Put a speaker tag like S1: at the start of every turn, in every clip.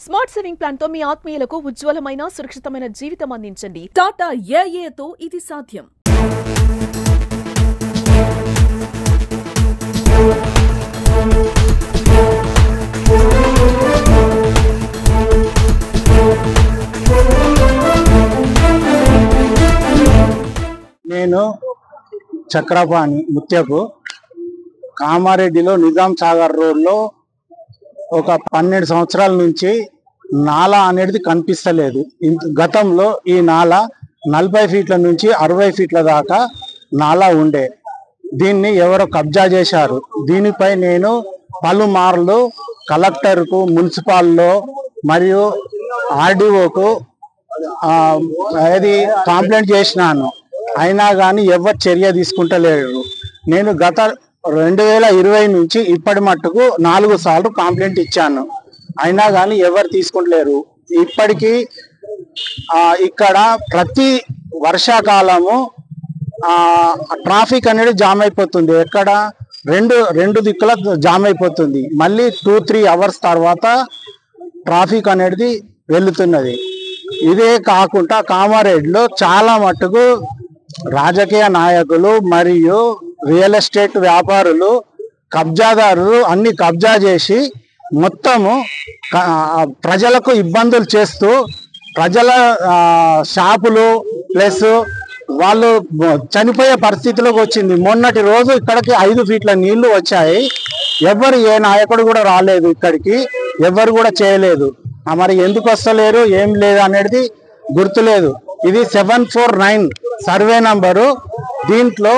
S1: Smart saving plan తో మీ ఆత్మీయులకు ఉజ్వలమైన సురక్షితమైన జీవితం అందించండి. టాటా ఏఏతో ఇది సాధ్యం.
S2: నేను చక్రపాణి ముత్యపు కామారెడ్డిలో నిజాం సాగర్ రోడ్లో ఒక 12 సంవత్సరాల నుంచి నాలా అనేది కనిపిస్తలేదు. గతంలో ఈ నాలా 40 ఫీట్ల నుంచి 60 ఫీట్ల దాకా నాలా ఉండే. దీన్ని ఎవరో కబ్జా చేశారు. దీనిపై నేను పలుమార్లు కలెక్టర్కు, మున్సిపాల్లో మరియు ఆర్డీఓకు అది కంప్లైంట్ చేసినాను. అయినా కానీ ఎవరు చర్య తీసుకుంటలేరు. నేను గత 2020 నుంచి ఇప్పటి మట్టుకు 4 సార్లు కంప్లైంట్ ఇచ్చాను. అయినా కానీ ఎవరు తీసుకుంటలేరు. ఇప్పటికీ ఇక్కడ ప్రతి వర్షాకాలము ట్రాఫిక్ అనేది జామ్ అయిపోతుంది. ఎక్కడ రెండు దిక్కుల జామ్ అయిపోతుంది. మళ్ళీ 2-3 అవర్స్ తర్వాత ట్రాఫిక్ అనేది వెళుతున్నది. ఇదే కాకుండా కామారెడ్డిలో చాలా మట్టుకు రాజకీయ నాయకులు మరియు రియల్ ఎస్టేట్ వ్యాపారులు, కబ్జాదారులు అన్ని కబ్జా చేసి మొత్తము ప్రజలకు ఇబ్బందులు చేస్తూ ప్రజల షాపులు ప్లస్ వాళ్ళు చనిపోయే పరిస్థితిలోకి వచ్చింది. మొన్నటి రోజు ఇక్కడికి 5 ఫీట్ల నీళ్లు వచ్చాయి. ఎవరు ఏ నాయకుడు కూడా రాలేదు, ఇక్కడికి ఎవరు కూడా చేయలేదు. మరి ఎందుకు వస్తలేరు ఏం లేదు అనేది గుర్తులేదు. ఇది 749 సర్వే నంబరు. దీంట్లో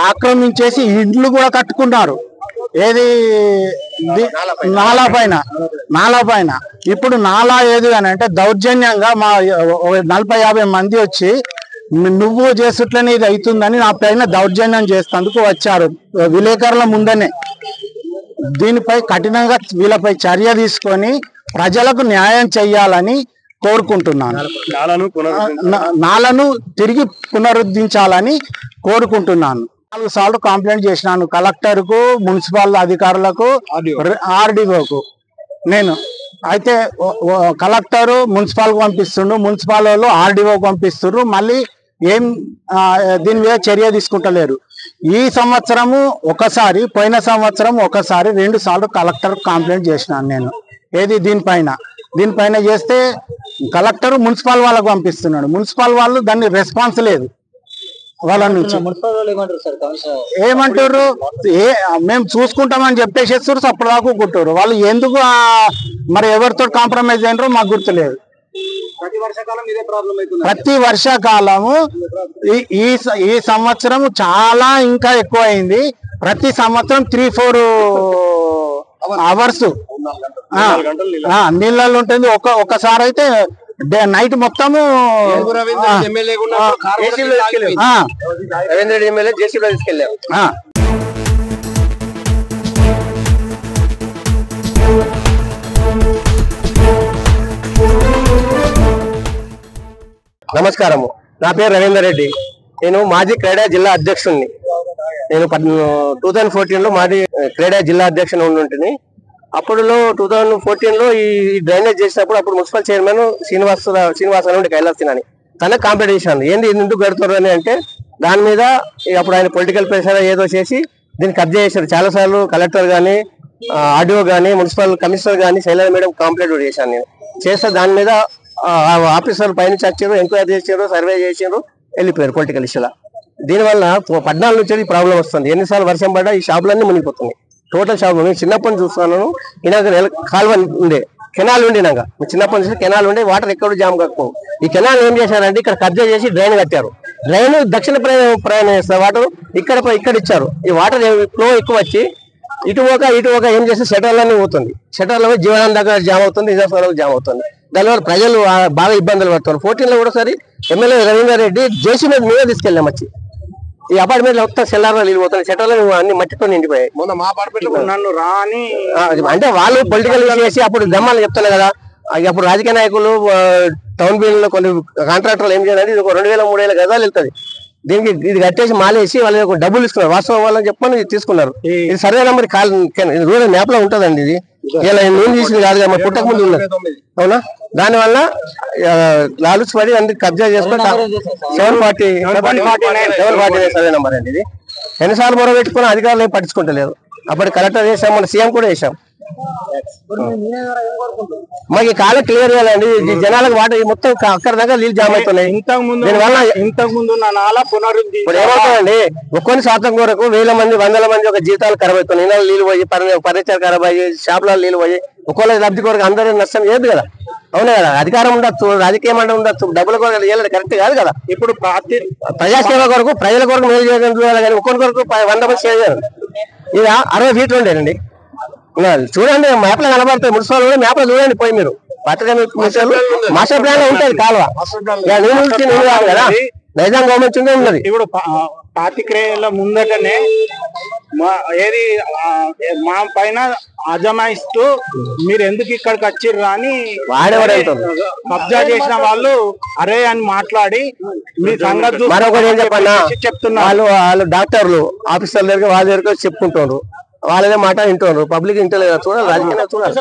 S2: ఆక్రమించేసి ఇండ్లు కూడా కట్టుకున్నారు. ఏది నాలా పైన. ఇప్పుడు నాలా ఏది అని అంటే దౌర్జన్యంగా మా 40-50 మంది వచ్చి నువ్వు చేస్తుట్లనే ఇది అవుతుందని నా పైన దౌర్జన్యం చేసేందుకు వచ్చారు విలేకరుల ముందనే. దీనిపై కఠినంగా వీళ్ళపై చర్య తీసుకొని ప్రజలకు న్యాయం చెయ్యాలని కోరుకుంటున్నాను. నాలను తిరిగి పునరుద్ధరించాలని కోరుకుంటున్నాను. 4 సార్లు కంప్లైంట్ చేసినాను కలెక్టర్కు, మున్సిపల్ అధికారులకు, ఆర్డీఓకు. నేను అయితే కలెక్టరు మున్సిపాల్కి పంపిస్తుండ్రు, మున్సిపల్ వాళ్ళు ఆర్డీఓకి పంపిస్తుండ్రు. మళ్ళీ ఏం దీని మీద చర్య తీసుకుంటలేరు. ఈ సంవత్సరము ఒకసారి, పోయిన సంవత్సరం ఒకసారి, 2 సార్లు కలెక్టర్ కంప్లైంట్ చేసినాను నేను. ఏది దీనిపైన చేస్తే కలెక్టర్ మున్సిపల్ వాళ్ళకు పంపిస్తున్నాడు. మున్సిపల్ వాళ్ళు దాన్ని రెస్పాన్స్ లేదు వాళ్ళ నుంచి. ఏమంటారు, మేము చూసుకుంటామని చెప్పేసేస్తారు, అప్పుడు దాకా కుట్టారు వాళ్ళు. ఎందుకు మరి ఎవరితో కాంప్రమైజ్ అయినారో మాకు గుర్తులేదు. ప్రతి వర్షాకాలము ఈ సంవత్సరం చాలా ఇంకా ఎక్కువ అయింది. ప్రతి సంవత్సరం 3-4 అవర్స్ నీళ్ళల్లో ఉంటుంది. ఒకసారి అయితే నైట్ మొత్తము
S3: నమస్కారము, నా పేరు రవీందర్ రెడ్డి. నేను మాజీ క్రీడా జిల్లా అధ్యక్షుడిని. నేను 2014లో మాజీ క్రీడా జిల్లా అధ్యక్షుని ఉంటుంటిని. అప్పుడులో 2014లో ఈ డ్రైనేజ్ చేసినప్పుడు అప్పుడు మున్సిపల్ చైర్మన్ శ్రీనివాస నుండి కైలాసతిని తనకు కాంప్లైంట్ చేశాను. ఏంది ఇది ఎందుకు కడుతున్నారు అని అంటే దాని మీద అప్పుడు ఆయన పొలిటికల్ ప్రెషర్ ఏదో చేసి దీన్ని కబ్జా చేశారు. చాలాసార్లు కలెక్టర్ కానీ, ఆర్డీఓ కానీ, మున్సిపల్ కమిషనర్ కానీ, శైలజ మేడం కంప్లైంట్ కూడా చేశాను. నేను చేస్తే దాని మీద ఆఫీసర్లు పైనుంచి వచ్చారు, ఎంక్వైరీ చేశారు, సర్వే చేశారు, వెళ్ళిపోయారు పొలిటికల్ ఇష్యూలా. దీనివల్ల 14 నుంచి ప్రాబ్లం వస్తుంది. ఎన్నిసార్లు వర్షం పడ్డా ఈ షాపులన్నీ మునిగిపోతున్నాయి. టోటల్ షాపులు నేను చిన్నప్పటి నుంచి చూస్తున్నాను. ఇలాగ కాలువ ఉండే, కెనాల్ ఉండినాక చిన్నప్పటి నుంచి కెనాల్ ఉండే, వాటర్ ఎక్కడ జామ్ కాకపోవు. ఈ కెనాల్ ఏం చేశారంటే ఇక్కడ కబ్జా చేసి డ్రైన్ కట్టారు. డ్రైన్ దక్షిణ ప్రయాణం చేస్తారు, వాటర్ ఇక్కడ ఇచ్చారు. ఈ వాటర్ ఫ్లో ఎక్కువ వచ్చి ఇటు ఒక ఏం చేస్తే షటర్లన్నీ పోతుంది. షటర్లో జీవనాన్ని దగ్గర జామ్ అవుతుంది, నిజాంలో జామ్ అవుతుంది. దానివల్ల ప్రజలు బాగా ఇబ్బందులు పడుతున్నారు. 14లో కూడా సరే ఎమ్మెల్యే రవీందర్ రెడ్డి జేసీ మీద తీసుకెళ్ళాం. వచ్చి ఈ అపార్ట్మెంట్ మొత్తం సెల్లార్లో వెళ్ళిపోతున్నాయి. షటర్లు అన్ని మట్టితో నిండిపోయాయి.
S2: నన్ను రాని
S3: అంటే వాళ్ళు పొలిటికల్ చేసి అప్పుడు దమ్మాలు చెప్తున్నారు కదా. అప్పుడు రాజకీయ నాయకులు టౌన్ బిల్లులో కొన్ని కాంట్రాక్టర్లు ఏం చేయాలంటే 2000-3000 గజాలు వెళ్తుంది. దీనికి ఇది కట్టేసి మాలేసి వాళ్ళకి డబ్బులు ఇస్తున్నారు. వాస్తవం వాళ్ళని చెప్పని తీసుకున్నారు. ఇది సర్వే నెంబర్ రూరల్ మ్యాప్ లో ఉంటదండి. ఇది ఇలా నేను తీసింది కాదు కదా, పుట్టక ముందు ఉన్నది. అవునా? దానివల్ల లాలూచి పడి అన్ని కబ్జా చేసుకుని 749 సర్వే నెంబర్ అండి. ఇది ఎన్నిసార్లు మొర పెట్టుకుని అధికారులు ఏం పట్టించుకుంటలేదు. అప్పటి కలెక్టర్ చేసాం, మన సీఎం కూడా చేసాం. మాకు కాలం క్లియర్ చేయాలండి. జనాలకు వాటర్ మొత్తం అక్కడ దాకా నీళ్ళు జామ్ అవుతున్నాయి. ఇంతకు ముందు ఇప్పుడు ఏమవుతుందండి, ఒక్కొని శాతం కొరకు 1000 మంది 100 మంది ఒక జీతాలు ఖరాబ్ అవుతున్నాయి. ఇళ్ళలో నీళ్ళు పోయి ఫర్నిచర్ ఖరాబ్ అయ్యి షాపులలో నీళ్ళు పోయి ఒక్కోళ్ళ లబ్ధి కొరకు అందరూ నష్టం చేయదు కదా. అవునా కదా? అధికారం ఉండొచ్చు, రాజకీయం అంటే ఉండొచ్చు, డబ్బుల కొరకు చేయాలి, కరెక్ట్ కాదు కదా. ఇప్పుడు ప్రజాసేవ కొరకు ప్రజల కొరకు మేలు చేయడం కానీ ఒక్కొక్క కొరకు 100 మంది చేయరు. ఇది 60 ఫీట్లు ఉండేనండి. చూడండి, మ్యాప్ లో కనబడతాయి. మున్సిపల్ మ్యాప్ లో చూడండి పోయి మీరు. మాస్టర్ ప్లాన్ లో ఉంటుంది కాలువ. నేను కాదు కదా, నైజాం గవర్నమెంట్ ఉన్నది.
S4: ఇప్పుడు పాతిక్రేయాల ముందటనే ఏది మా పైన అజమాయిస్తూ మీరు ఎందుకు ఇక్కడికి వచ్చిర్రు అని కబ్జా చేసిన వాళ్ళు అరే అని మాట్లాడి మీ సంగతి
S3: చెప్తున్నారు. వాళ్ళు డాక్టర్లు ఆఫీసర్ల దగ్గర వాళ్ళ దగ్గర చెప్పుకుంటున్నారు. వాళ్ళదే మాట వింటున్నారు. పబ్లిక్ ఇంటలేదు. చూడాలి, రాజకీయంగా చూడాలి.